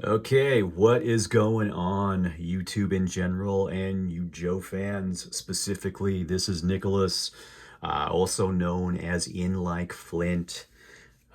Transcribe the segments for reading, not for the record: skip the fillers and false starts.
Okay, what is going on, YouTube in general, and you Joe fans specifically? This is Nicholas, also known as In Like Flint.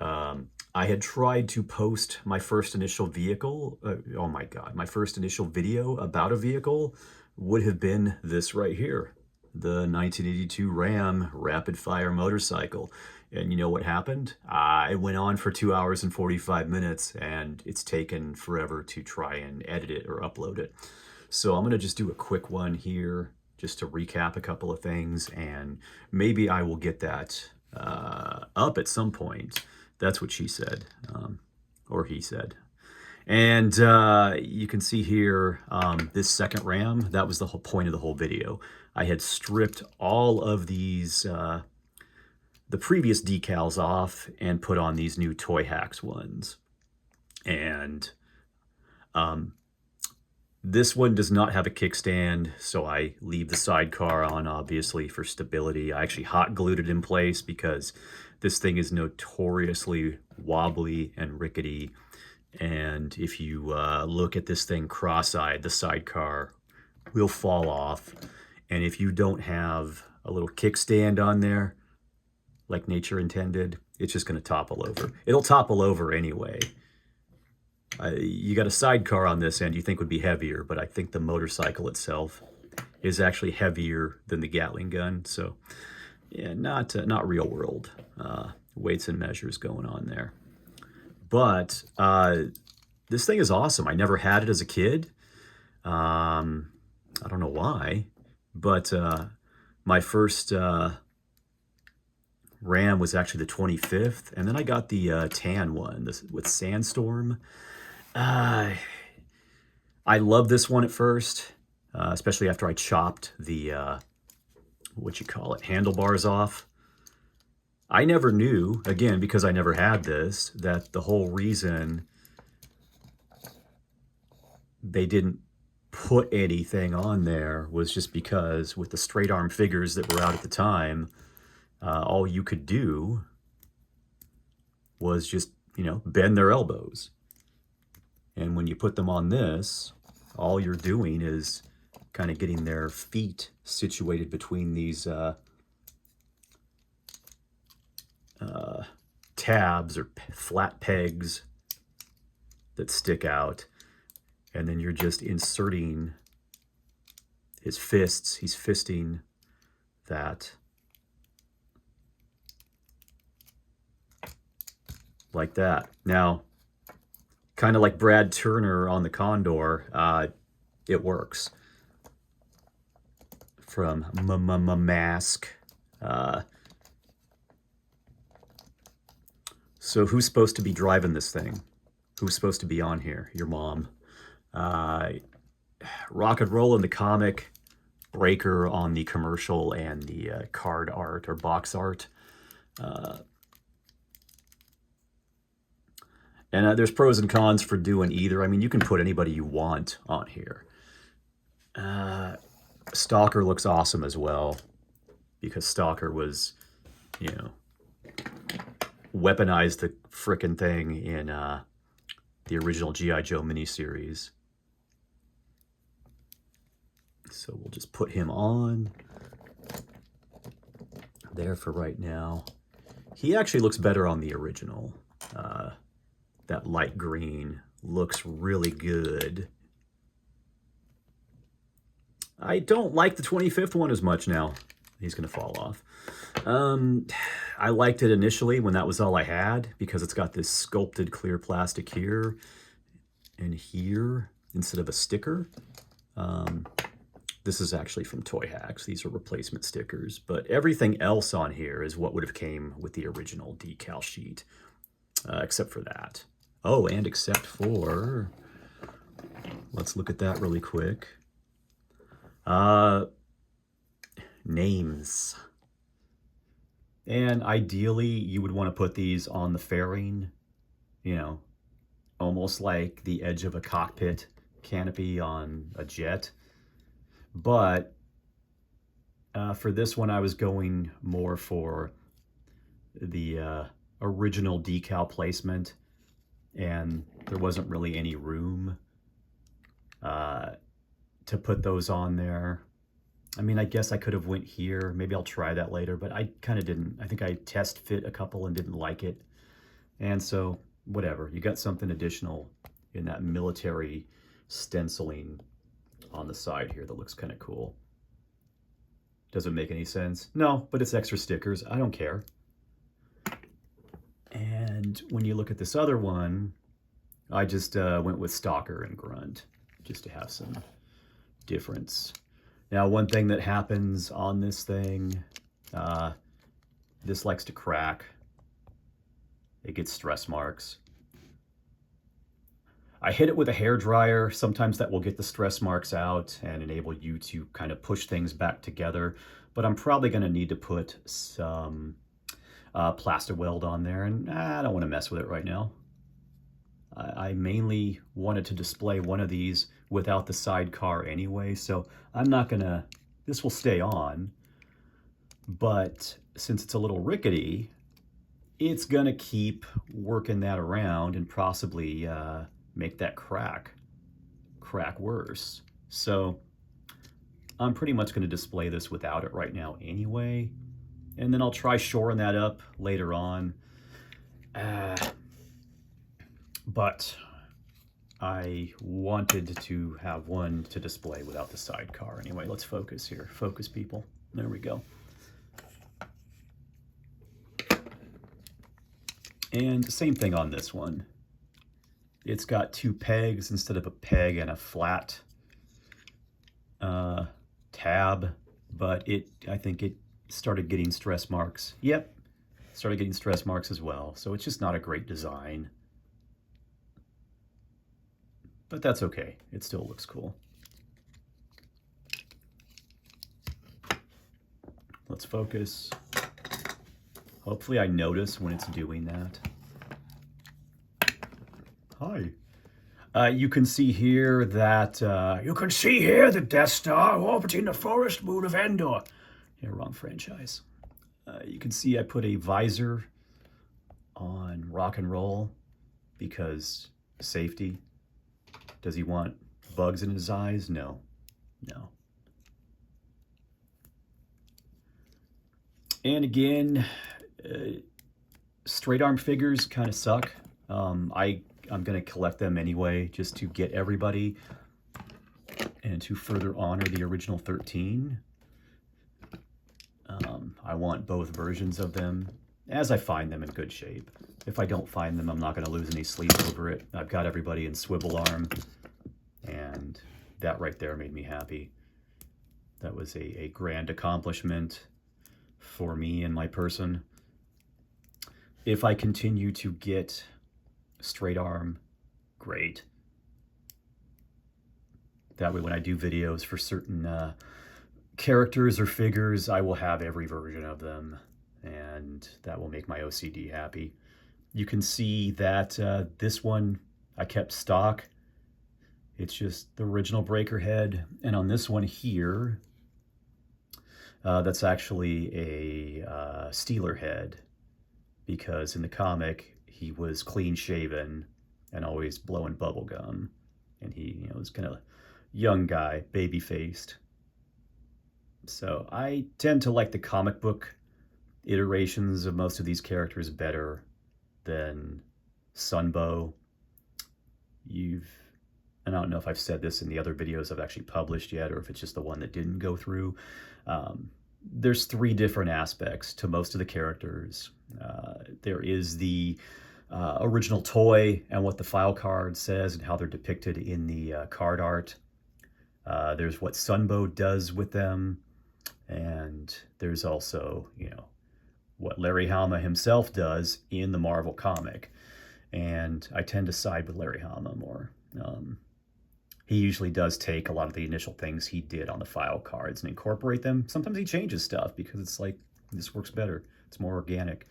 I had tried to post my first initial vehicle. Oh my God, my first initial video about a vehicle would have been this right here, the 1982 Ram Rapid Fire motorcycle. And you know what happened? It went on for 2 hours and 45 minutes, and it's taken forever to try and edit it or upload it. So I'm going to just do a quick one here just to recap a couple of things, and maybe I will get that up at some point. That's what she said, or he said. And you can see here, this second RAM, that was the whole point of the whole video. I had stripped all of these, the previous decals off and put on these new Toy Hacks ones. And this one does not have a kickstand, so I leave the sidecar on, obviously, for stability. I actually hot glued it in place because this thing is notoriously wobbly and rickety. And if you look at this thing cross-eyed, the sidecar will fall off. And if you don't have a little kickstand on there, like nature intended, it's just going to topple over. It'll topple over anyway. You got a sidecar on this end you think would be heavier, but I think the motorcycle itself is actually heavier than the Gatling gun. So yeah, not real world weights and measures going on there. But this thing is awesome. I never had it as a kid. I don't know why, but my first Ram was actually the 25th, and then I got the tan one with Sandstorm. I love this one at first, especially after I chopped the, what you call it, handlebars off. I never knew, again, because I never had this, that the whole reason they didn't put anything on there was just because with the straight arm figures that were out at the time, all you could do was just, bend their elbows. And when you put them on this, all you're doing is kind of getting their feet situated between these tabs or flat pegs that stick out. And then you're just inserting his fists. He's fisting that like that. Now, kind of like Brad Turner on the Condor, it works. From Mask. So who's supposed to be driving this thing? Who's supposed to be on here? Your mom. Rock and Roll in the comic, Breaker on the commercial and the card art or box art. And there's pros and cons for doing either. I mean, you can put anybody you want on here. Stalker looks awesome as well, because Stalker was, weaponized the frickin' thing in the original G.I. Joe miniseries. So we'll just put him on there for right now. He actually looks better on the original. That light green looks really good. I don't like the 25th one as much now. He's going to fall off. I liked it initially when that was all I had, because it's got this sculpted clear plastic here and here instead of a sticker. This is actually from Toy Hacks. These are replacement stickers, but everything else on here is what would have came with the original decal sheet, except for that. Oh, and except for, let's look at that really quick. Names. And ideally, you would want to put these on the fairing, almost like the edge of a cockpit canopy on a jet. But for this one, I was going more for the original decal placement. and there wasn't really any room to put those on there. I mean, I guess I could have went here. Maybe I'll try that later, but I kind of didn't. I think I test fit a couple and didn't like it. And so, whatever. You got something additional in that military stenciling on the side here that looks kind of cool. Doesn't make any sense. No, but it's extra stickers. I don't care. And when you look at this other one, I just went with Stalker and Grunt just to have some difference. Now, one thing that happens on this thing, this likes to crack. It gets stress marks. I hit it with a hairdryer. Sometimes that will get the stress marks out and enable you to kind of push things back together. But I'm probably going to need to put some plastic weld on there, and I don't want to mess with it right now. I mainly wanted to display one of these without the sidecar anyway, so I'm not gonna, this will stay on, but since it's a little rickety, it's gonna keep working that around and possibly make that crack worse. So I'm pretty much gonna display this without it right now anyway, and then I'll try shoring that up later on. But I wanted to have one to display without the sidecar. Anyway, let's focus here. Focus, people. There we go. And same thing on this one. It's got two pegs instead of a peg and a flat tab, but I think it started getting stress marks. Yep, started getting stress marks as well. So it's just not a great design. But that's okay. It still looks cool. Let's focus. Hopefully I notice when it's doing that. Hi. You can see here that the Death Star orbiting the forest moon of Endor. Yeah, wrong franchise. You can see I put a visor on Rock and Roll because safety. Does he want bugs in his eyes? No. No. And again, straight arm figures kind of suck. I'm going to collect them anyway just to get everybody and to further honor the original 13. I want both versions of them as I find them in good shape. If I don't find them, I'm not going to lose any sleep over it. I've got everybody in swivel arm, and that right there made me happy. That was a grand accomplishment for me and my person. If I continue to get straight arm, great. That way when I do videos for certain characters or figures, I will have every version of them, and that will make my OCD happy. You can see that this one I kept stock. It's just the original breaker head. And on this one here, that's actually a Steeler head, because in the comic, he was clean shaven and always blowing bubble gum. And he was kind of young guy, baby faced. So I tend to like the comic book iterations of most of these characters better than Sunbow. I don't know if I've said this in the other videos I've actually published yet, or if it's just the one that didn't go through. There's three different aspects to most of the characters. There is the original toy and what the file card says and how they're depicted in the card art. There's what Sunbow does with them. And there's also, what Larry Hama himself does in the Marvel comic. And I tend to side with Larry Hama more. He usually does take a lot of the initial things he did on the file cards and incorporate them. Sometimes he changes stuff because it's like, this works better. It's more organic.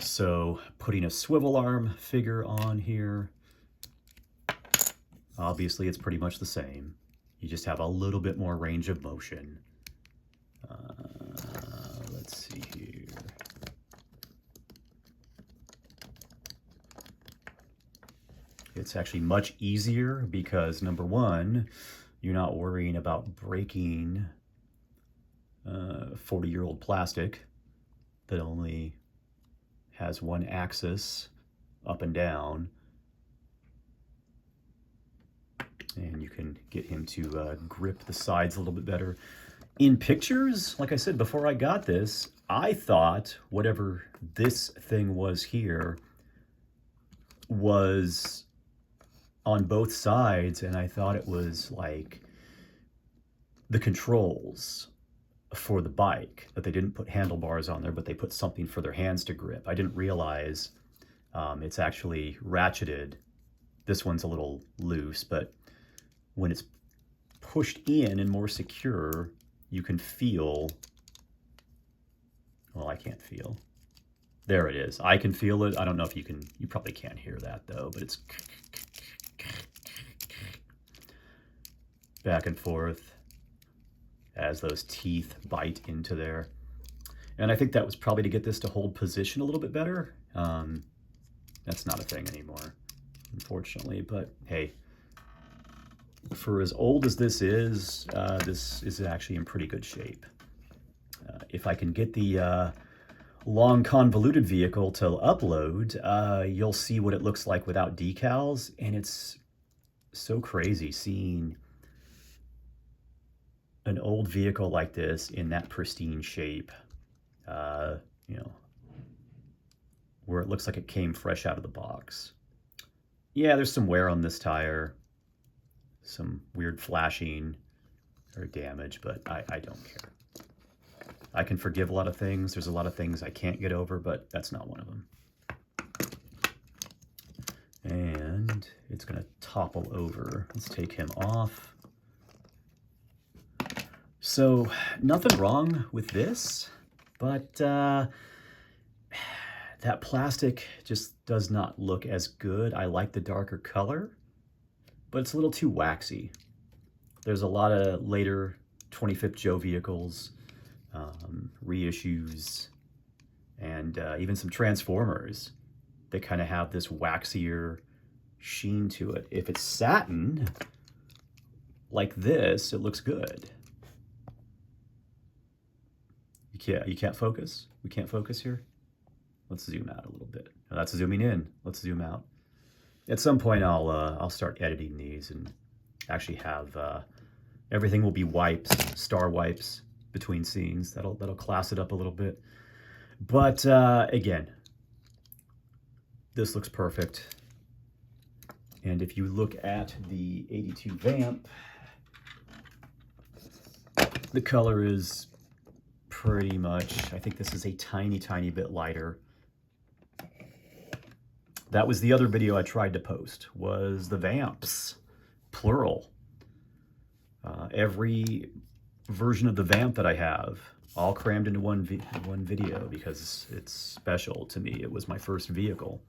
So putting a swivel arm figure on here, obviously it's pretty much the same. You just have a little bit more range of motion. It's actually much easier because, number one, you're not worrying about breaking 40-year-old plastic that only has one axis up and down. And you can get him to grip the sides a little bit better. In pictures, like I said, before I got this, I thought whatever this thing was here was on both sides, and I thought it was like the controls for the bike, that they didn't put handlebars on there, but they put something for their hands to grip. I didn't realize it's actually ratcheted. This one's a little loose, but when it's pushed in and more secure, you can feel, well, I can't feel. There it is. I can feel it. I don't know if you can, you probably can't hear that though, but it's back and forth as those teeth bite into there. And I think that was probably to get this to hold position a little bit better. That's not a thing anymore, unfortunately, but hey, for as old as this is actually in pretty good shape. If I can get the long convoluted vehicle to upload, you'll see what it looks like without decals, and it's so crazy seeing an old vehicle like this in that pristine shape, you know, where it looks like it came fresh out of the box. Yeah, there's some wear on this tire, some weird flashing or damage, but I don't care. I can forgive a lot of things. There's a lot of things I can't get over, but that's not one of them. And it's gonna topple over. Let's take him off. So nothing wrong with this, but that plastic just does not look as good. I like the darker color, but it's a little too waxy. There's a lot of later 25th Joe vehicles, reissues, and even some Transformers that kind of have this waxier sheen to it. If it's satin like this, it looks good. You can't focus? We can't focus here? Let's zoom out a little bit. No, that's zooming in. Let's zoom out. At some point, I'll start editing these and actually have everything will be wipes, star wipes between scenes. That'll class it up a little bit. But again, this looks perfect. And if you look at the 82 Vamp, the color is pretty much, I think this is a tiny, tiny bit lighter. That was the other video I tried to post, was the Vamps, plural. Every version of the Vamp that I have, all crammed into one video because it's special to me. It was my first vehicle.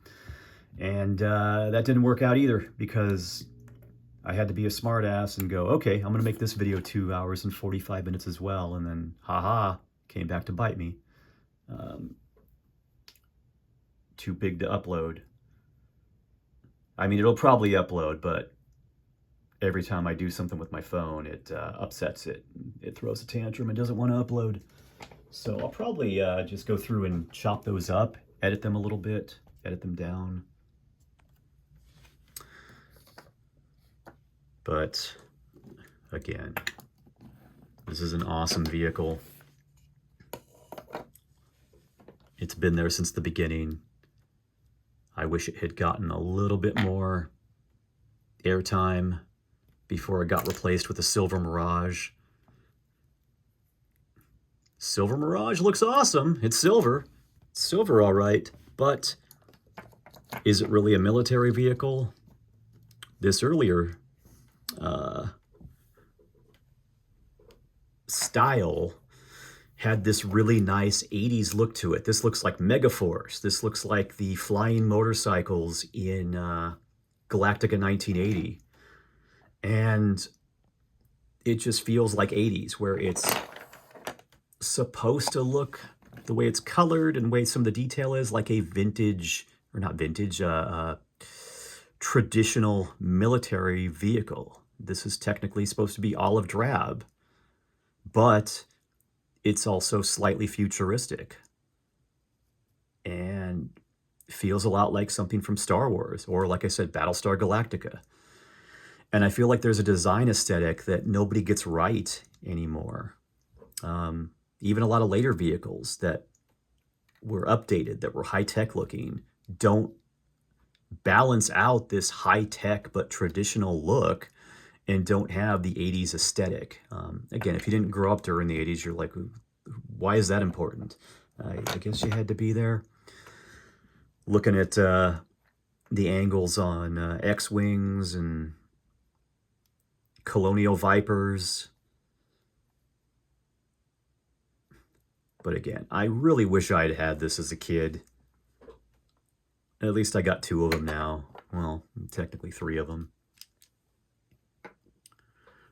And that didn't work out either because I had to be a smart ass and go, okay, I'm gonna make this video 2 hours and 45 minutes as well. And then, haha, came back to bite me. Too big to upload. I mean, it'll probably upload, but every time I do something with my phone, it upsets it. It throws a tantrum and doesn't want to upload. So I'll probably just go through and chop those up, edit them a little bit, edit them down. But again, this is an awesome vehicle. It's been there since the beginning. I wish it had gotten a little bit more airtime before it got replaced with a Silver Mirage. Silver Mirage looks awesome. It's silver. It's silver, all right. But is it really a military vehicle? This earlier style had this really nice 80s look to it. This looks like Megaforce. This looks like the flying motorcycles in Galactica 1980. And it just feels like 80s, where it's supposed to look, the way it's colored and the way some of the detail is, like a vintage, or not vintage, traditional military vehicle. This is technically supposed to be olive drab, but it's also slightly futuristic and feels a lot like something from Star Wars or, like I said, Battlestar Galactica. And I feel like there's a design aesthetic that nobody gets right anymore. Even a lot of later vehicles that were updated, that were high-tech looking, don't balance out this high-tech but traditional look and don't have the 80s aesthetic. Again, if you didn't grow up during the 80s, you're like, why is that important? I guess you had to be there. Looking at the angles on X-Wings and Colonial Vipers. But again, I really wish I'd had this as a kid. At least I got 2 of them now. Well, technically 3 of them.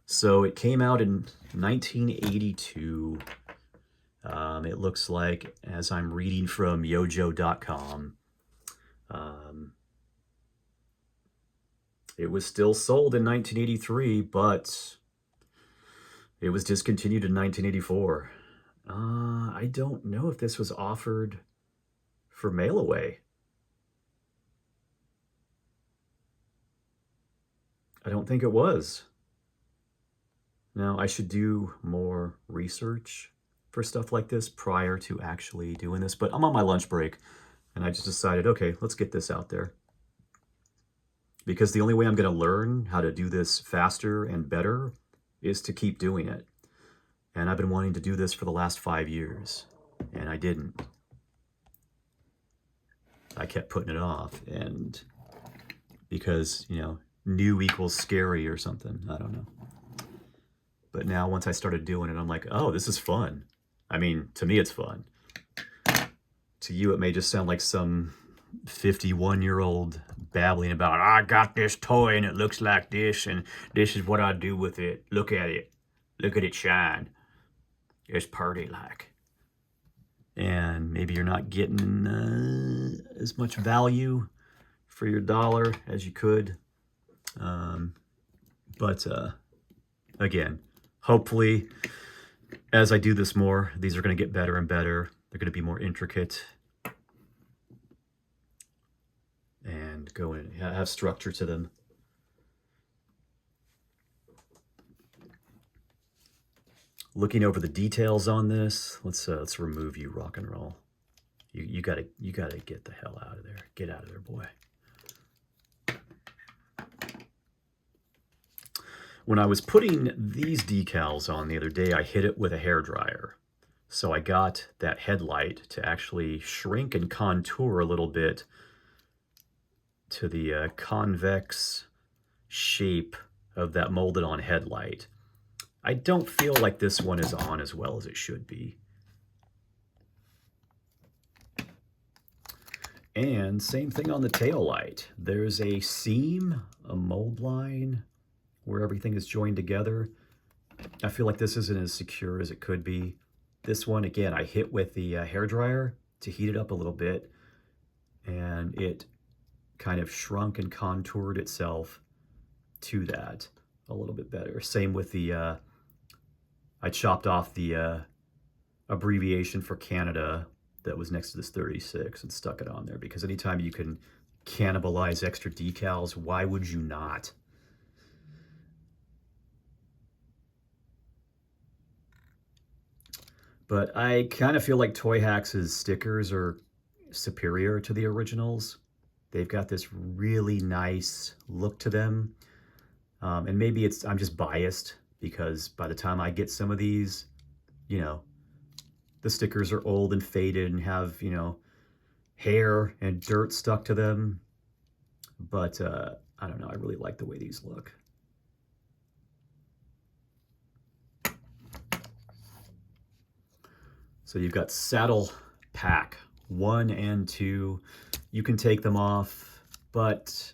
So it came out in 1982. It looks like, as I'm reading from yojo.com, it was still sold in 1983, but it was discontinued in 1984. I don't know if this was offered for mail away. I don't think it was. Now, I should do more research for stuff like this prior to actually doing this, but I'm on my lunch break, and I just decided, okay, let's get this out there. Because the only way I'm going to learn how to do this faster and better is to keep doing it. And I've been wanting to do this for the last 5 years, and I didn't. I kept putting it off, and because, you know, new equals scary or something. I don't know. But now once I started doing it, I'm like, oh, this is fun. I mean, to me, it's fun. To you, it may just sound like some 51-year-old babbling about, I got this toy and it looks like this and this is what I do with it. Look at it. Look at it shine. It's pretty like. And maybe you're not getting as much value for your dollar as you could. But again, hopefully, as I do this more, these are going to get better and better. They're going to be more intricate and go in, have structure to them. Looking over the details on this, let's remove you, rock and roll. You gotta get the hell out of there. Get out of there, boy. When I was putting these decals on the other day, I hit it with a hairdryer. So I got that headlight to actually shrink and contour a little bit to the convex shape of that molded on headlight. I don't feel like this one is on as well as it should be. And same thing on the tail light. There's a seam, a mold line where everything is joined together. I feel like this isn't as secure as it could be. This one, again, I hit with the hairdryer to heat it up a little bit, and it kind of shrunk and contoured itself to that a little bit better. Same with the, I chopped off the abbreviation for Canada that was next to this 36 and stuck it on there, because anytime you can cannibalize extra decals, why would you not? But I kind of feel like Toy Hacks' stickers are superior to the originals. They've got this really nice look to them. And maybe I'm just biased because by the time I get some of these, you know, the stickers are old and faded and have, you know, hair and dirt stuck to them. But I don't know, I really like the way these look. So you've got saddle pack 1 and 2. You can take them off, but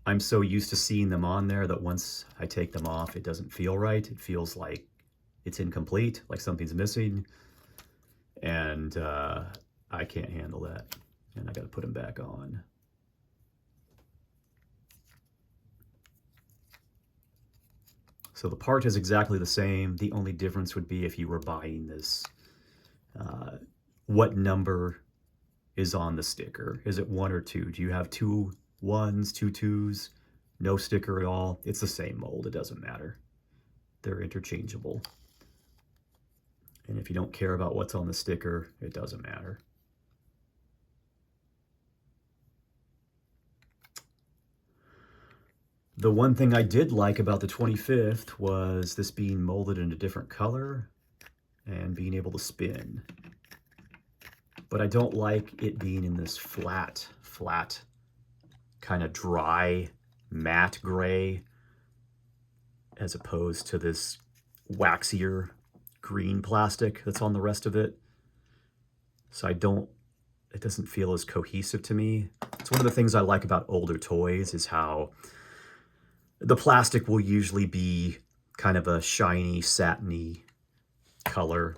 I'm so used to seeing them on there that once I take them off, it doesn't feel right. It feels like it's incomplete, like something's missing. And I can't handle that. And I got to put them back on. So the part is exactly the same. The only difference would be if you were buying this, what number is on the sticker. Is it 1 or 2? Do you have 2 1s, 2 2s, no sticker at all? It's the same mold. It doesn't matter. They're interchangeable. And if you don't care about what's on the sticker, it doesn't matter. The one thing I did like about the 25th was this being molded in a different color and being able to spin. But I don't like it being in this flat, kind of dry, matte gray, as opposed to this waxier green plastic that's on the rest of it. So it doesn't feel as cohesive to me. It's one of the things I like about older toys is how the plastic will usually be kind of a shiny, satiny color.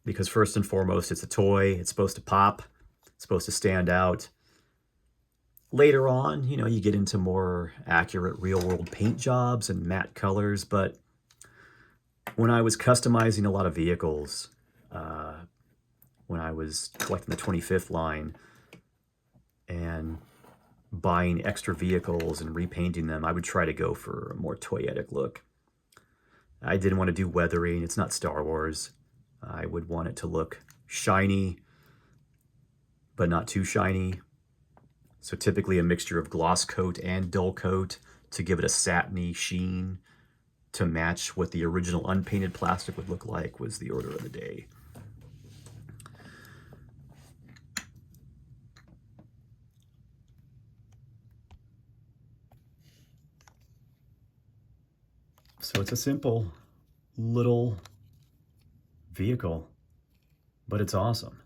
Because first and foremost, it's a toy. It's supposed to pop. It's supposed to stand out. Later on, you know, you get into more accurate real-world paint jobs and matte colors. But when I was customizing a lot of vehicles, when I was collecting the 25th line and buying extra vehicles and repainting them, I would try to go for a more toyetic look. I didn't want to do weathering. It's not Star Wars. I would want it to look shiny, but not too shiny. So typically a mixture of gloss coat and dull coat to give it a satiny sheen to match what the original unpainted plastic would look like was the order of the day. So it's a simple little vehicle, but it's awesome.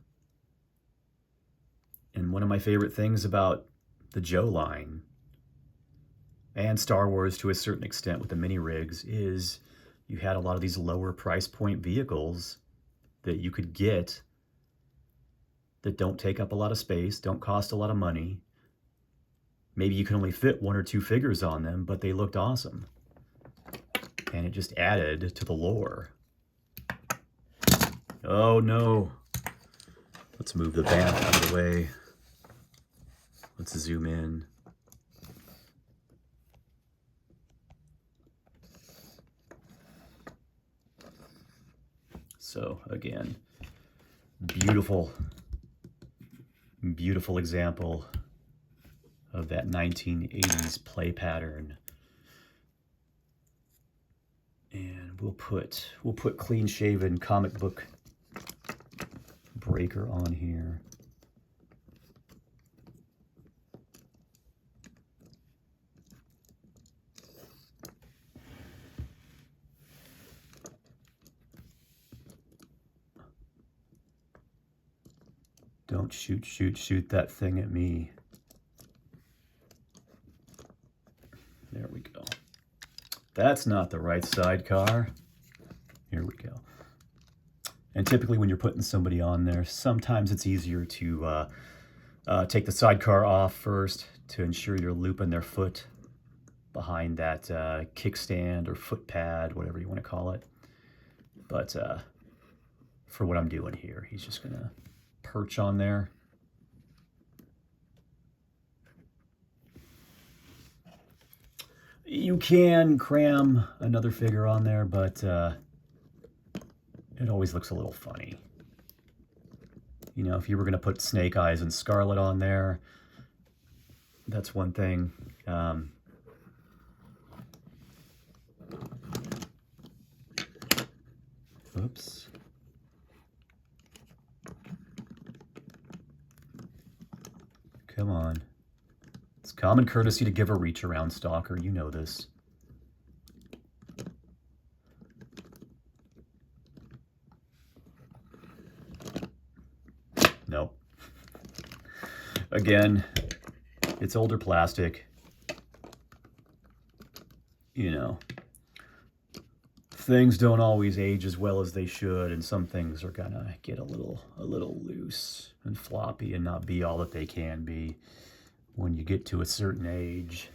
And one of my favorite things about the Joe line and Star Wars to a certain extent with the mini rigs is you had a lot of these lower price point vehicles that you could get that don't take up a lot of space, don't cost a lot of money. Maybe you can only fit 1 or 2 figures on them, but they looked awesome. And it just added to the lore. Oh no. Let's move the vamp out of the way. Let's zoom in. So again, beautiful example of that 1980s play pattern. And we'll put clean shaven comic book breaker on here. Don't shoot that thing at me. There we go. That's not the right sidecar. Here we go. And typically when you're putting somebody on there, sometimes it's easier to take the sidecar off first to ensure you're looping their foot behind that kickstand or foot pad, whatever you want to call it. But for what I'm doing here, he's just gonna perch on there. You can cram another figure on there, but it always looks a little funny. You know, if you were going to put Snake Eyes and Scarlet on there, that's one thing. Oops. Come on. It's common courtesy to give a reach around, Stalker. You know this. Nope. Again, it's older plastic. You know, things don't always age as well as they should, and some things are gonna get a little loose and floppy and not be all that they can be when you get to a certain age.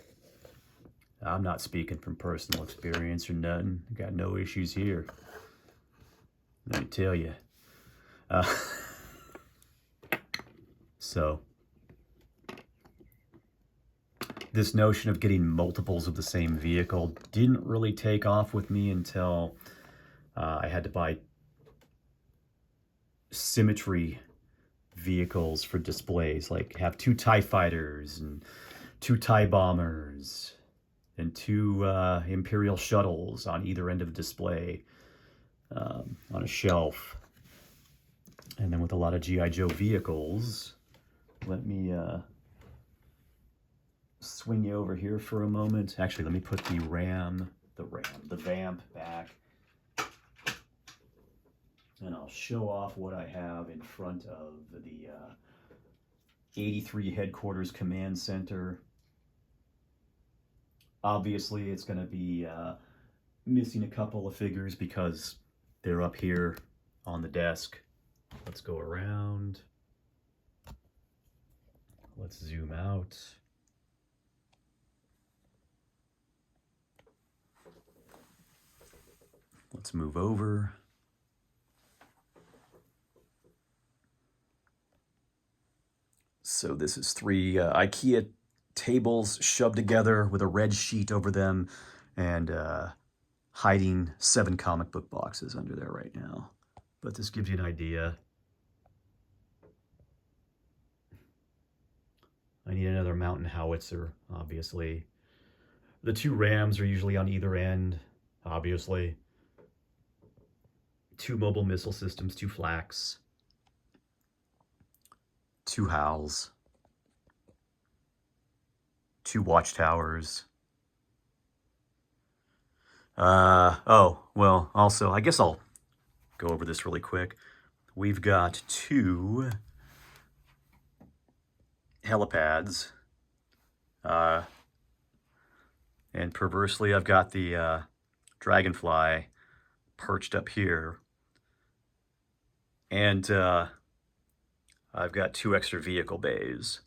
I'm not speaking from personal experience or nothing. I got no issues here. Let me tell you. So, this notion of getting multiples of the same vehicle didn't really take off with me until I had to buy symmetry vehicles for displays, like have 2 TIE fighters and 2 TIE bombers and 2 Imperial shuttles on either end of the display on a shelf. And then with a lot of G.I. Joe vehicles, let me swing you over here for a moment. Actually, let me put the Vamp back. And I'll show off what I have in front of the 83 Headquarters Command Center. Obviously, it's going to be missing a couple of figures because they're up here on the desk. Let's go around. Let's zoom out. Let's move over. So this is 3 IKEA tables shoved together with a red sheet over them and hiding 7 comic book boxes under there right now. But this gives you an idea. I need another mountain howitzer, obviously. The 2 Rams are usually on either end, obviously. 2 mobile missile systems, 2 flaks. 2 Howls. 2 watchtowers. Oh, well, also, I guess I'll go over this really quick. We've got 2 helipads. And perversely, I've got the Dragonfly perched up here. And I've got 2 extra vehicle bays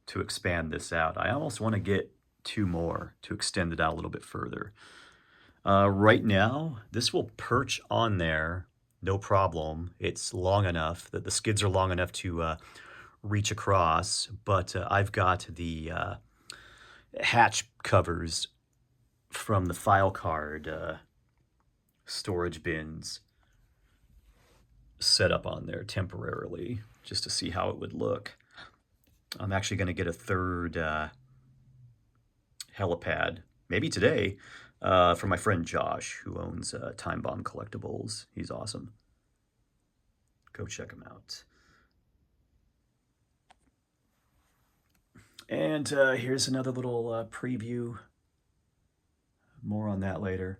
to expand this out. I almost want to get 2 more to extend it out a little bit further. Right now, this will perch on there, no problem. It's long enough, that the skids are long enough to reach across, but I've got the hatch covers from the file card storage bins set up on there temporarily, just to see how it would look. I'm actually going to get a 3rd helipad, maybe today, for my friend Josh, who owns Time Bomb Collectibles. He's awesome. Go check him out. And here's another little preview. More on that later.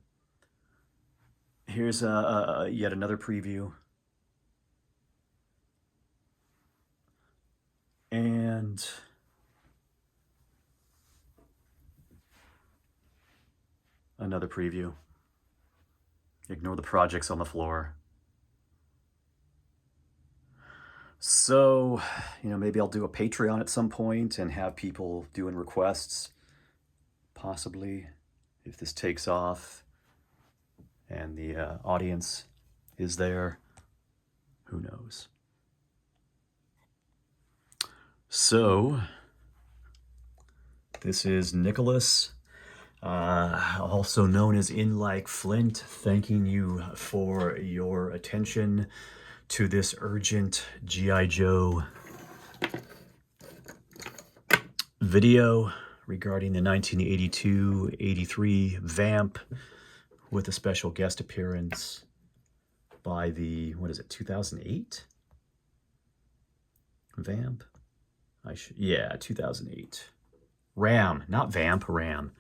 Here's yet another preview. And another preview. Ignore the projects on the floor. So, maybe I'll do a Patreon at some point and have people doing requests, possibly, if this takes off and the audience is there. Who knows? So, this is Nicholas, also known as In Like Flint, thanking you for your attention to this urgent G.I. Joe video regarding the 1982-83 Vamp, with a special guest appearance by the, 2008 Vamp? 2008. Ram, not Vamp, Ram.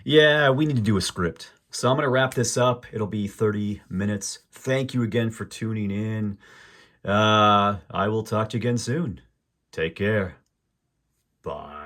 Yeah, we need to do a script. So I'm going to wrap this up. It'll be 30 minutes. Thank you again for tuning in. I will talk to you again soon. Take care. Bye.